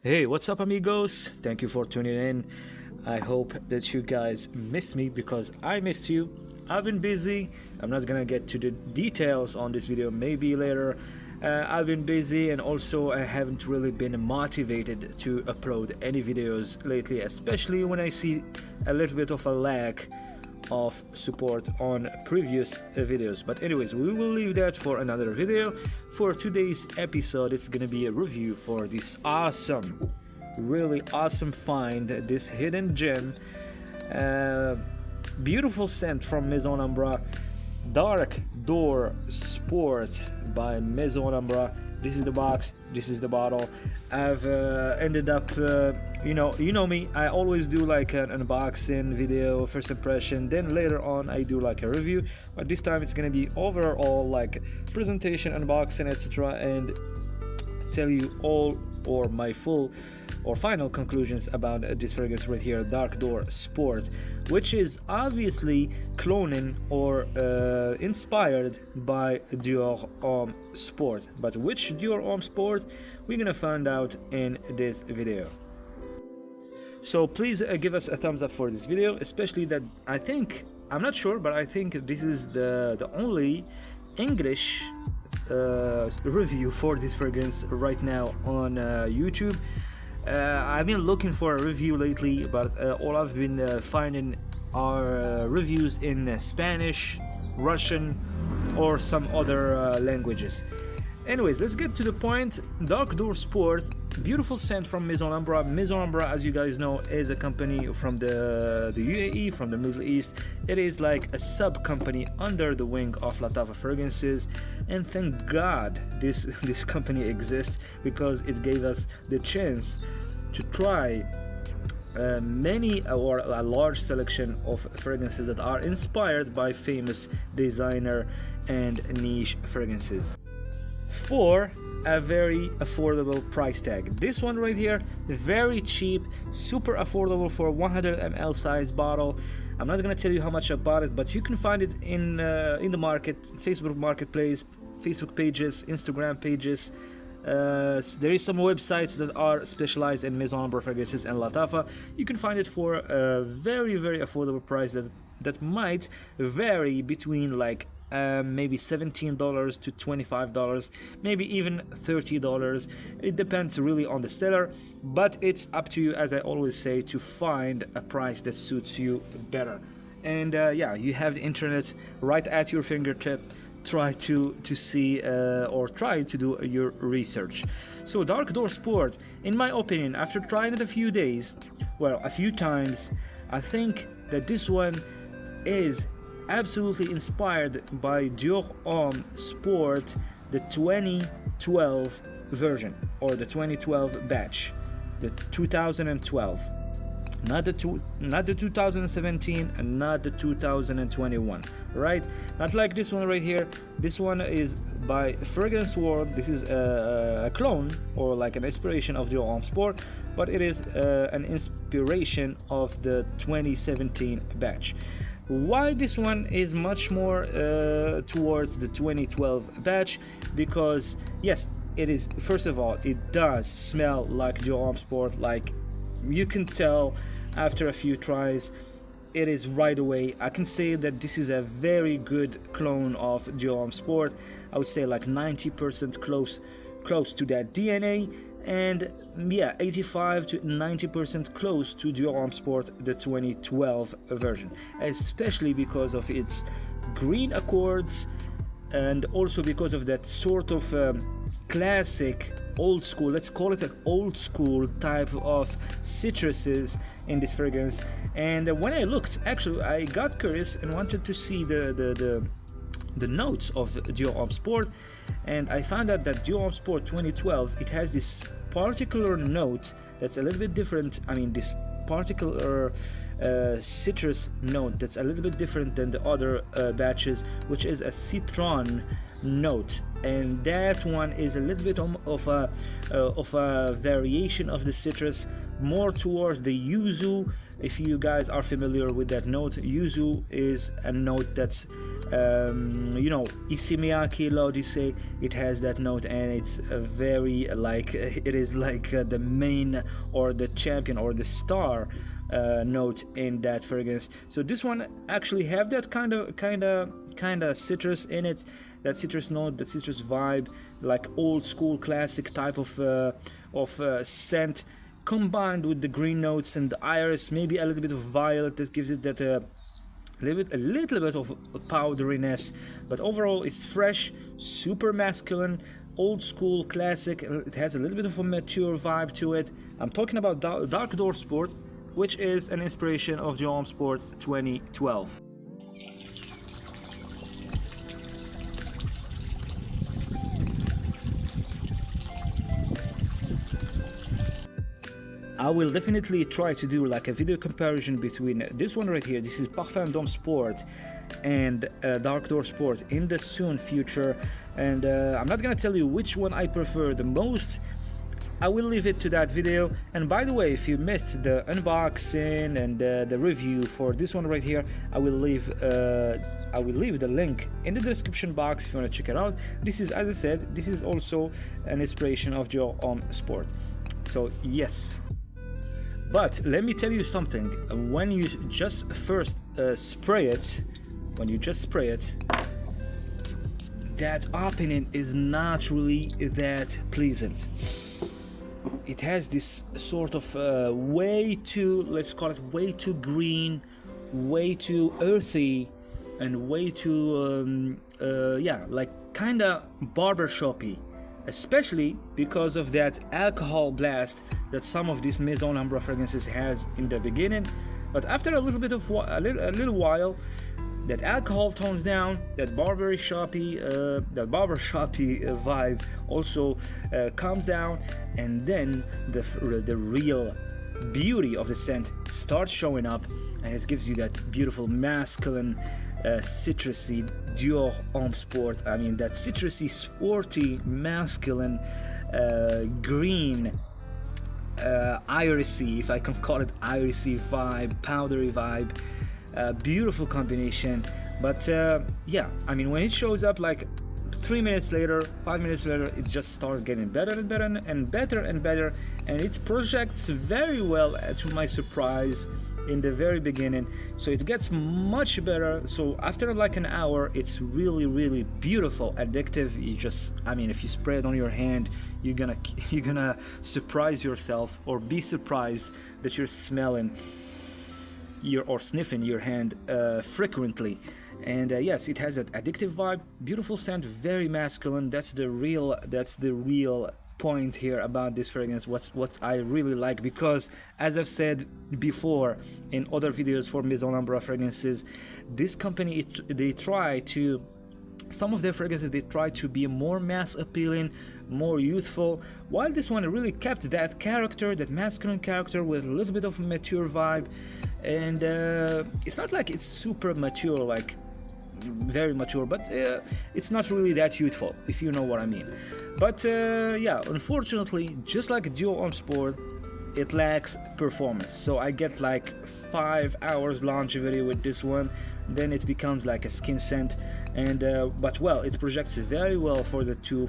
Hey, what's up, amigos? Thank you for tuning in. I hope that you guys missed me because I missed you. I've been busy. I'm not gonna get to the details on this video, maybe later. I've been busy and also I haven't really been motivated to upload any videos lately, especially when I see a little bit of a lack of support on previous videos. But anyways, we will leave that for another video. For today's episode, it's gonna be a review for this really awesome find, this hidden gem, beautiful scent from Maison Alhambra, Dark Door Sport by Maison Alhambra. This is the box, this is the bottle. I've ended up, you know me, I always do like an unboxing video, first impression, then later on I do like a review, but this time it's gonna be overall like presentation, unboxing, etc., and tell you all or my full or final conclusions about this fragrance right here, Dark Door Sport, which is obviously cloning or inspired by Dior Homme Sport. But which Dior Homme Sport, we're gonna find out in this video. So please give us a thumbs up for this video, especially that I'm not sure, but I think this is the only English review for this fragrance right now on YouTube. I've been looking for a review lately, but all I've been finding are reviews in Spanish, Russian, or some other languages. Anyways, let's get to the point. Dark Door Sport, beautiful scent from Maison Alhambra. Maison Alhambra, as you guys know, is a company from the UAE, from the Middle East. It is like a sub-company under the wing of Lattafa Fragrances, and thank God this company exists, because it gave us the chance to try many or a large selection of fragrances that are inspired by famous designer and niche fragrances for a very affordable price tag. This one right here, very cheap, super affordable for a 100 ml size bottle. I'm not gonna tell you how much I bought it, but you can find it in the market, Facebook Marketplace, Facebook pages, Instagram pages. There is some websites that are specialized in Maison Alhambra fragrances and Lattafa. You can find it for a very affordable price that might vary between like maybe $17 to $25, maybe even $30. It depends really on the seller, but it's up to you, as I always say, to find a price that suits you better. And yeah, you have the internet right at your fingertip. Try to see or try to do your research. So Dark Door Sport, in my opinion, after trying it a few times, I think that this one is absolutely inspired by Dior Homme Sport, the 2012 version, or the 2012 batch, the 2012, not the 2017 and not the 2021, right? Not like this one right here. This one is by Fragrance World. This is a clone or like an inspiration of Dior Homme Sport, but it is an inspiration of the 2017 batch. Why this one is much more towards the 2012 batch? Because yes, it is, first of all, it does smell like Dior Homme Sport. Like, you can tell after a few tries, it is right away. I can say that this is a very good clone of Dior Homme Sport. I would say like 90% close to that DNA, and yeah, 85 to 90% close to Dior Homme Sport, the 2012 version, especially because of its green accords, and also because of that sort of classic old school, let's call it an old school type of citruses in this fragrance. And when I looked, actually I got curious and wanted to see the notes of Dior Homme Sport, and I found out that Dior Homme Sport 2012, it has this particular note that's a little bit different. I mean, this particular citrus note that's a little bit different than the other batches, which is a citron note. and that one is a little bit of a variation of the citrus, more towards the yuzu. If you guys are familiar with that note, yuzu is a note that's Isimiaki Lodise. It has that note, and it's very like it is like the main or the champion or the star note in that fragrance. So this one actually have that kind of citrus in it, that citrus note, that citrus vibe, like old school classic type of scent, combined with the green notes and the iris, maybe a little bit of violet that gives it that a little bit of powderiness. But overall it's fresh, super masculine, old school classic. It has a little bit of a mature vibe to it. I'm talking about Dark Door Sport, which is an inspiration of Dior Homme Sport 2012. I will definitely try to do like a video comparison between this one right here, this is Parfum d'Homme Sport, and Dark Door Sport in the soon future. And I'm not gonna tell you which one I prefer the most. I will leave it to that video. And by the way, if you missed the unboxing and the review for this one right here, I will leave the link in the description box if you want to check it out. This is, as I said, this is also an inspiration of Dior Homme Sport. So yes. But let me tell you something. When you just first spray it, that opening is not really that pleasant. It has this sort of way too, let's call it way too green, way too earthy, and way too like kinda barbershoppy, especially because of that alcohol blast that some of these Maison Alhambra fragrances has in the beginning. But after a little while, that alcohol tones down, that barbershoppy vibe also comes down, and then the real beauty of the scent starts showing up, and it gives you that beautiful masculine citrusy Dior Homme Sport. I mean, that citrusy, sporty, masculine, green, irisy, if I can call it irisy vibe, powdery vibe. Beautiful combination. But yeah, I mean, when it shows up like 3 minutes later, 5 minutes later, it just starts getting better and better and better and better, and it projects very well, to my surprise, in the very beginning. So it gets much better. So after like an hour, it's really beautiful, addictive. You just, I mean, if you spray it on your hand, you're gonna surprise yourself, or be surprised that you're smelling or sniffing your hand frequently. And yes, it has that addictive vibe, beautiful scent, very masculine. That's the real point here about this fragrance, what I really like, because as I've said before in other videos for Maison Alhambra fragrances, this company, some of their fragrances, they try to be more mass appealing, more youthful, while this one really kept that character, that masculine character, with a little bit of mature vibe. And it's not like it's super mature, like very mature, but it's not really that youthful, if you know what I mean. But yeah, unfortunately, just like Dior Homme Sport, it lacks performance. So I get like 5 hours longevity with this one, then it becomes like a skin scent. And but well, it projects very well for the two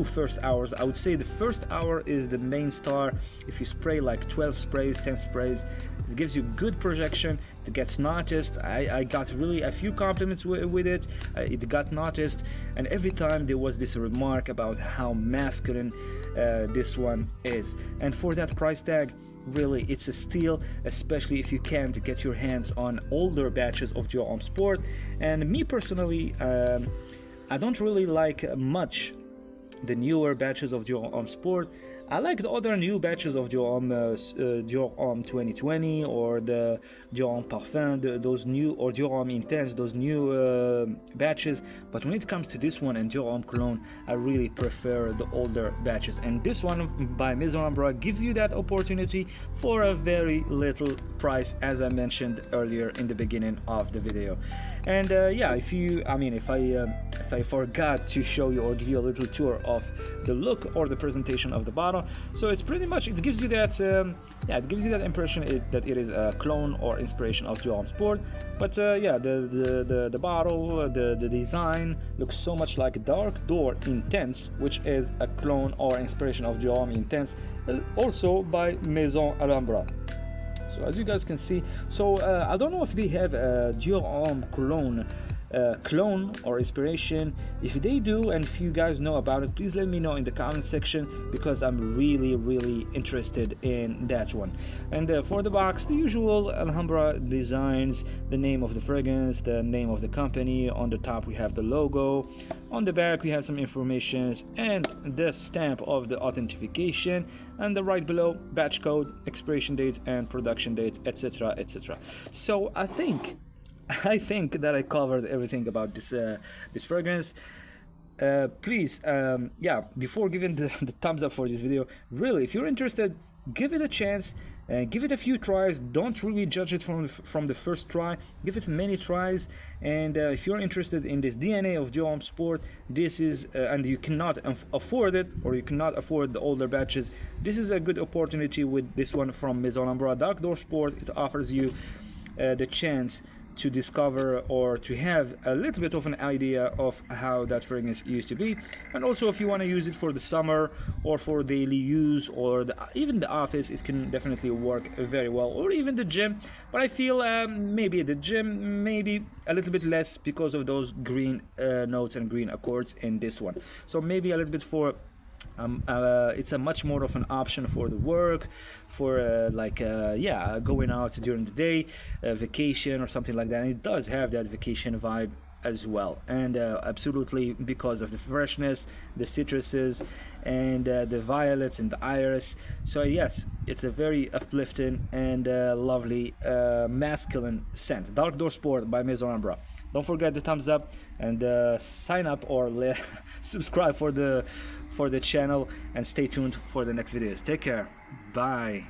first hours. I would say the first hour is the main star. If you spray like 12 sprays, 10 sprays, it gives you good projection. It gets noticed. I got really a few compliments with it. It got noticed, and every time there was this remark about how masculine this one is. And for that price tag, really, it's a steal, especially if you can't get your hands on older batches of Dior Homme Sport. And me personally, I don't really like much the newer batches of Dior Homme Sport. I like the other new batches of Dior Homme 2020 or the Dior Homme Parfum, those new, or Dior Homme Intense, those new batches. But when it comes to this one and Dior Homme Cologne, I really prefer the older batches. And this one by Maison Alhambra gives you that opportunity for a very little price, as I mentioned earlier in the beginning of the video. And yeah, if I forgot to show you or give you a little tour of the look or the presentation of the bottle, so it's pretty much, it gives you that it gives you that impression that it is a clone or inspiration of Dior Homme Sport. But yeah, the bottle, the design looks so much like Dark Door Intense, which is a clone or inspiration of Dior Homme Intense, also by Maison Alhambra. So as you guys can see, so I don't know if they have a Dior Homme clone or inspiration. If they do, and if you guys know about it, please let me know in the comment section, because I'm really interested in that one. And for the box, the usual Alhambra designs, the name of the fragrance, the name of the company. On the top we have the logo, on the back we have some information and the stamp of the authentication, and the right below batch code, expiration date and production date, etc. So I think that I covered everything about this fragrance. Please, before giving the thumbs up for this video, really, if you're interested, give it a chance and give it a few tries. Don't really judge it from the first try. Give it many tries. And if you're interested in this DNA of Dior Homme Sport, this is and you cannot afford it, or you cannot afford the older batches, this is a good opportunity with this one from Maison Alhambra Dark Door Sport. It offers you the chance to discover or to have a little bit of an idea of how that fragrance used to be. And also, if you want to use it for the summer or for daily use, or even the office, it can definitely work very well, or even the gym. But I feel maybe the gym, maybe a little bit less, because of those green notes and green accords in this one. So maybe a little bit for it's a much more of an option for the work, for going out during the day, vacation or something like that. And it does have that vacation vibe as well, and absolutely, because of the freshness, the citruses, and the violets and the iris. So yes, it's a very uplifting and lovely masculine scent. Dark Door Sport by Maison Alhambra. Don't forget the thumbs up, and sign up or subscribe for the channel, and stay tuned for the next videos. Take care. Bye.